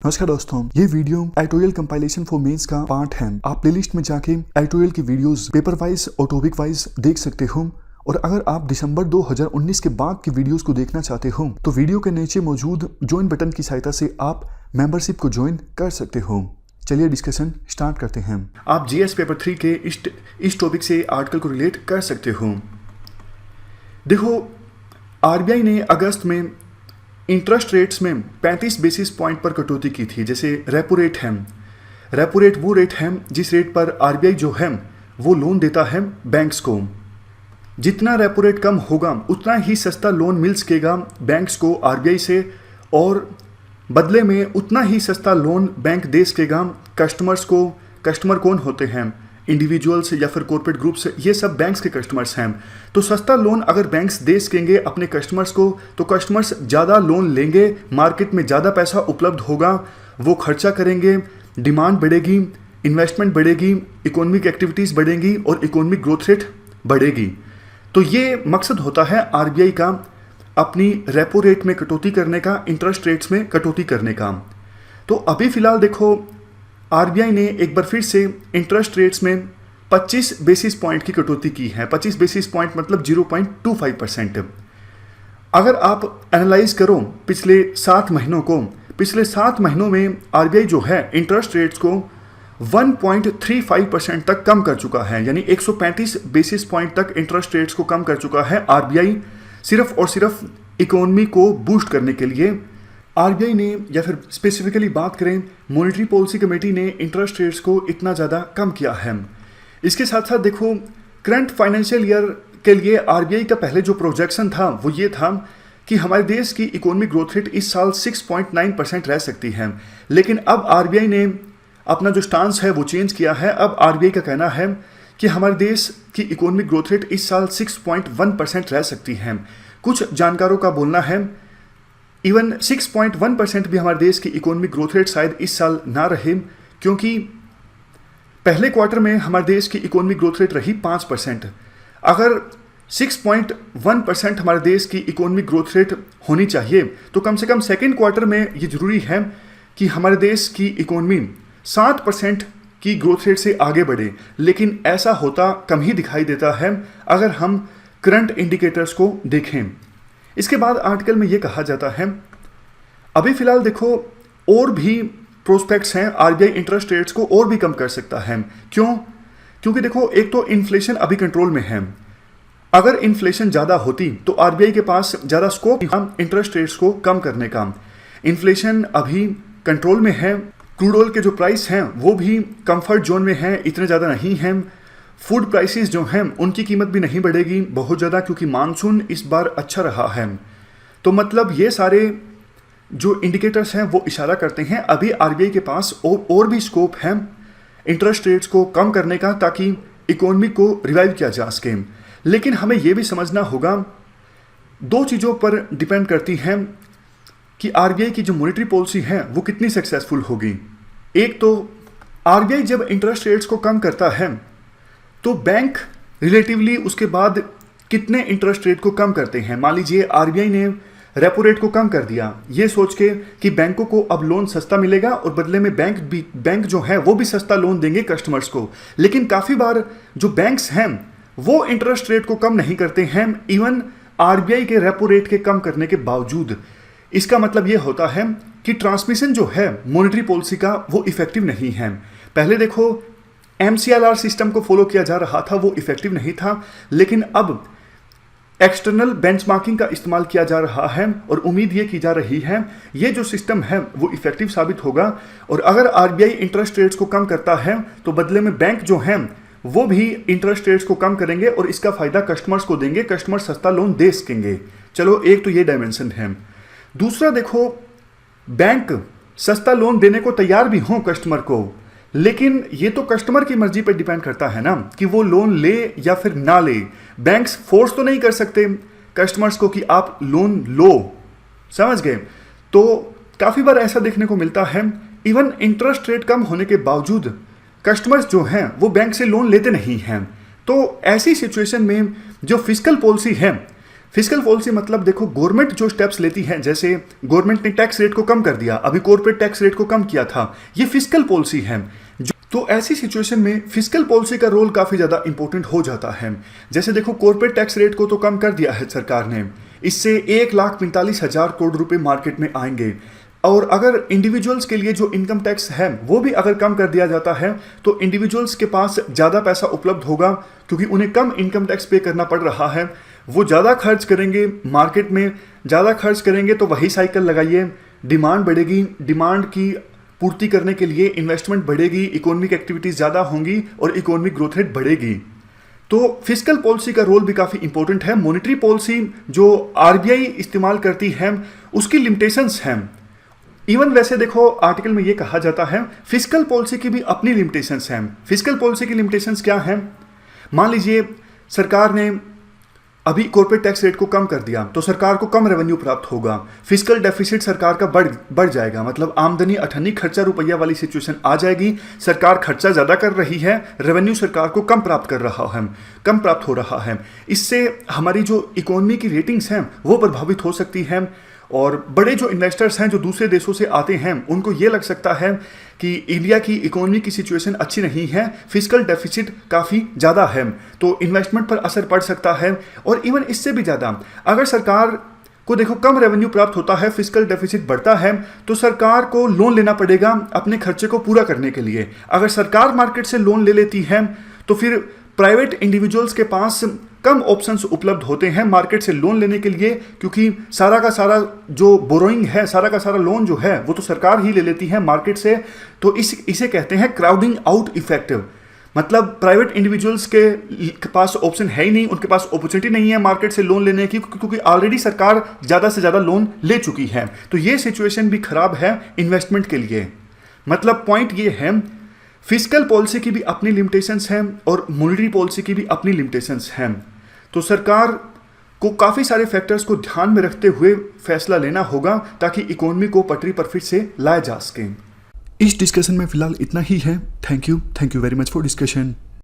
नमस्कार दोस्तों, ये video editorial compilation for mains का पार्ट है। आप प्लेलिस्ट में जाके एडिटोरियल की वीडियोस पेपर वाइज और टॉपिक वाइज देख सकते हो। और अगर आप दिसंबर 2019 के बाद की वीडियोस को देखना चाहते हो तो वीडियो के नीचे मौजूद ज्वाइन बटन की सहायता से आप मेंबरशिप को ज्वाइन कर सकते हो। चलिए डिस्कशन स्टार्ट करते हैं। आप जीएस पेपर 3 के इस टॉपिक से आर्टिकल को रिलेट कर सकते हो। देखो, आरबीआई ने अगस्त में इंटरेस्ट रेट्स में 35 बेसिस पॉइंट पर कटौती की थी। जैसे रेपो रेट है, रेपो रेट वो रेट है जिस रेट पर आरबीआई जो है वो लोन देता है बैंक्स को। जितना रेपो रेट कम होगा उतना ही सस्ता लोन मिल सकेगा बैंक्स को आरबीआई से, और बदले में उतना ही सस्ता लोन बैंक दे सकेगा कस्टमर्स को। कस्टमर कौन होते हैं? इंडिविजुअल्स या फिर कॉर्पोरेट ग्रुप्स, ये सब बैंक्स के कस्टमर्स हैं। तो सस्ता लोन अगर बैंक्स दे सकेंगे अपने कस्टमर्स को तो कस्टमर्स ज़्यादा लोन लेंगे, मार्केट में ज़्यादा पैसा उपलब्ध होगा, वो खर्चा करेंगे, डिमांड बढ़ेगी, इन्वेस्टमेंट बढ़ेगी, इकोनॉमिक एक्टिविटीज़ बढ़ेंगी और इकोनॉमिक ग्रोथ रेट बढ़ेगी। तो ये मकसद होता है आरबीआई का अपनी रेपो रेट में कटौती करने का, इंटरेस्ट रेट्स में कटौती करने का। तो अभी फ़िलहाल देखो, आरबीआई ने एक बार फिर से इंटरेस्ट रेट्स में 25 बेसिस पॉइंट की कटौती की है। 25 बेसिस पॉइंट मतलब 0.25%। अगर आप एनालाइज करो पिछले 7 महीनों को, पिछले 7 महीनों में आरबीआई जो है इंटरेस्ट रेट्स को 1.35% तक कम कर चुका है। यानी 135 बेसिस पॉइंट तक इंटरेस्ट रेट्स को कम कर चुका है आरबीआई, सिर्फ और सिर्फ इकोनॉमी को बूस्ट करने के लिए। आरबीआई ने, या फिर स्पेसिफिकली बात करें, मॉनेटरी पॉलिसी कमेटी ने इंटरेस्ट रेट्स को इतना ज़्यादा कम किया है। इसके साथ साथ देखो, करंट फाइनेंशियल ईयर के लिए आरबीआई का पहले जो प्रोजेक्शन था वो ये था कि हमारे देश की इकोनॉमिक ग्रोथ रेट इस साल 6.9% रह सकती है। लेकिन अब आरबीआई ने अपना जो स्टांस है वो चेंज किया है। अब आरबीआई का कहना है कि हमारे देश की इकोनॉमिक ग्रोथ रेट इस साल 6.1% रह सकती है। कुछ जानकारों का बोलना है इवन 6.1% भी हमारे देश की इकोनॉमिक ग्रोथ रेट शायद इस साल ना रहे, क्योंकि पहले क्वार्टर में हमारे देश की इकोनॉमिक ग्रोथ रेट रही 5%। अगर 6.1% हमारे देश की इकोनॉमिक ग्रोथ रेट होनी चाहिए तो कम से कम सेकेंड क्वार्टर में ये जरूरी है कि हमारे देश की इकोनॉमी 7% की ग्रोथ रेट से आगे बढ़े। लेकिन ऐसा होता कम ही दिखाई देता है अगर हम करंट इंडिकेटर्स को देखें। इसके बाद आर्टिकल में यह कहा जाता है, अभी फिलहाल देखो और भी प्रोस्पेक्ट्स हैं, आरबीआई इंटरेस्ट रेट्स को और भी कम कर सकता है। क्यों? क्योंकि देखो, एक तो इन्फ्लेशन अभी कंट्रोल में है। अगर इन्फ्लेशन ज़्यादा होती तो आरबीआई के पास ज़्यादा स्कोप इंटरेस्ट रेट्स को कम करने का। इन्फ्लेशन अभी कंट्रोल में है, क्रूड ऑयल के जो प्राइस हैं वो भी कंफर्ट जोन में हैं, इतने ज़्यादा नहीं हैं। फूड प्राइसेस जो हैं उनकी कीमत भी नहीं बढ़ेगी बहुत ज़्यादा, क्योंकि मानसून इस बार अच्छा रहा है। तो मतलब ये सारे जो इंडिकेटर्स हैं वो इशारा करते हैं अभी आरबीआई के पास और भी स्कोप है इंटरेस्ट रेट्स को कम करने का, ताकि इकोनॉमी को रिवाइव किया जा सके। लेकिन हमें ये भी समझना होगा, दो चीज़ों पर डिपेंड करती हैं कि आरबीआई की जो मॉनेटरी पॉलिसी है वो कितनी सक्सेसफुल होगी। एक तो आरबीआई जब इंटरेस्ट रेट्स को कम करता है तो बैंक रिलेटिवली उसके बाद कितने इंटरेस्ट रेट को कम करते हैं। मान लीजिए आरबीआई ने रेपो रेट को कम कर दिया, ये सोच के कि बैंकों को अब लोन सस्ता मिलेगा और बदले में बैंक जो है वो भी सस्ता लोन देंगे कस्टमर्स को। लेकिन काफ़ी बार जो बैंक्स हैं वो इंटरेस्ट रेट को कम नहीं करते हैं, इवन आरबीआई के रेपो रेट के कम करने के बावजूद। इसका मतलब ये होता है कि ट्रांसमिशन जो है मॉनेटरी पॉलिसी का वो इफेक्टिव नहीं है। पहले देखो, एमसीएलआर सिस्टम को फॉलो किया जा रहा था, वो इफेक्टिव नहीं था। लेकिन अब एक्सटर्नल बेंचमार्किंग का इस्तेमाल किया जा रहा है और उम्मीद ये की जा रही है ये जो सिस्टम है वो इफेक्टिव साबित होगा। और अगर आरबीआई इंटरेस्ट रेट्स को कम करता है तो बदले में बैंक जो हैं वो भी इंटरेस्ट रेट्स को कम करेंगे और इसका फायदा कस्टमर्स को देंगे, कस्टमर सस्ता लोन दे सकेंगे। चलो, एक तो ये डायमेंशन है। दूसरा देखो, बैंक सस्ता लोन देने को तैयार भी हों कस्टमर को, लेकिन ये तो कस्टमर की मर्जी पर डिपेंड करता है ना कि वो लोन ले या फिर ना ले। बैंक्स फोर्स तो नहीं कर सकते कस्टमर्स को कि आप लोन लो, समझ गए? तो काफ़ी बार ऐसा देखने को मिलता है, इवन इंटरेस्ट रेट कम होने के बावजूद कस्टमर्स जो हैं वो बैंक से लोन लेते नहीं हैं। तो ऐसी सिचुएशन में जो फिस्कल पॉलिसी है फिस्कल पॉलिसी मतलब देखो गवर्नमेंट जो स्टेप्स लेती है, जैसे गवर्नमेंट ने टैक्स रेट को कम कर दिया, अभी कॉर्पोरेट टैक्स रेट को कम किया था, ये फिस्कल पॉलिसी है। तो ऐसी सिचुएशन में फिस्कल पॉलिसी का रोल काफ़ी ज़्यादा इंपॉर्टेंट हो जाता है। जैसे देखो कॉर्पोरेट टैक्स रेट को तो कम कर दिया है सरकार ने, इससे 1,45,000 करोड़ रुपए मार्केट में आएंगे। और अगर इंडिविजुअल्स के लिए जो इनकम टैक्स है वो भी अगर कम कर दिया जाता है तो इंडिविजुअल्स के पास ज़्यादा पैसा उपलब्ध होगा, क्योंकि उन्हें कम इनकम टैक्स पे करना पड़ रहा है। वो ज़्यादा खर्च करेंगे, मार्केट में ज़्यादा खर्च करेंगे तो वही साइकिल लगाइए, डिमांड बढ़ेगी, डिमांड की पूर्ति करने के लिए इन्वेस्टमेंट बढ़ेगी, इकोनॉमिक एक्टिविटीज़ ज़्यादा होंगी और इकोनॉमिक ग्रोथ रेट बढ़ेगी। तो फिस्कल पॉलिसी का रोल भी काफ़ी इंपॉर्टेंट है। मॉनेटरी पॉलिसी जो आरबीआई इस्तेमाल करती है उसकी लिमिटेशंस हैं। इवन वैसे देखो आर्टिकल में ये कहा जाता है फिस्कल पॉलिसी की भी अपनी लिमिटेशंस हैं। फिस्कल पॉलिसी की लिमिटेशंस क्या हैं? मान लीजिए सरकार ने अभी कॉर्पोरेट टैक्स रेट को कम कर दिया तो सरकार को कम रेवेन्यू प्राप्त होगा, फिस्कल डेफिसिट सरकार का बढ़ जाएगा, मतलब आमदनी अठन्नी खर्चा रुपया वाली सिचुएशन आ जाएगी। सरकार खर्चा ज़्यादा कर रही है, रेवेन्यू सरकार को कम प्राप्त हो रहा है। इससे हमारी जो इकोनॉमी की रेटिंग्स हैं वो प्रभावित हो सकती हैं, और बड़े जो इन्वेस्टर्स हैं जो दूसरे देशों से आते हैं उनको ये लग सकता है कि इंडिया की इकोनॉमी की सिचुएशन अच्छी नहीं है, फिस्कल डेफिसिट काफ़ी ज़्यादा है, तो इन्वेस्टमेंट पर असर पड़ सकता है। और इवन इससे भी ज़्यादा अगर सरकार को देखो कम रेवेन्यू प्राप्त होता है, फिस्कल डेफिसिट बढ़ता है, तो सरकार को लोन लेना पड़ेगा अपने खर्चे को पूरा करने के लिए। अगर सरकार मार्केट से लोन ले लेती है तो फिर प्राइवेट इंडिविजुअल्स के पास कम ऑप्शंस उपलब्ध होते हैं मार्केट से लोन लेने के लिए, क्योंकि सारा का सारा जो बोरोइंग है, सारा का सारा लोन जो है वो तो सरकार ही ले लेती है मार्केट से। तो इसे कहते हैं क्राउडिंग आउट इफेक्ट। मतलब प्राइवेट इंडिविजुअल्स के पास ऑप्शन है ही नहीं, उनके पास अपॉर्चुनिटी नहीं है मार्केट से लोन लेने की, क्योंकि ऑलरेडी सरकार ज़्यादा से ज़्यादा लोन ले चुकी है। तो ये सिचुएशन भी खराब है इन्वेस्टमेंट के लिए। मतलब पॉइंट ये है फिस्कल पॉलिसी की भी अपनी लिमिटेशंस हैं और मॉनेटरी पॉलिसी की भी अपनी लिमिटेशंस हैं। तो सरकार को काफ़ी सारे फैक्टर्स को ध्यान में रखते हुए फैसला लेना होगा ताकि इकोनॉमी को पटरी पर फिर से लाया जा सके। इस डिस्कशन में फिलहाल इतना ही है। Thank you very much for discussion.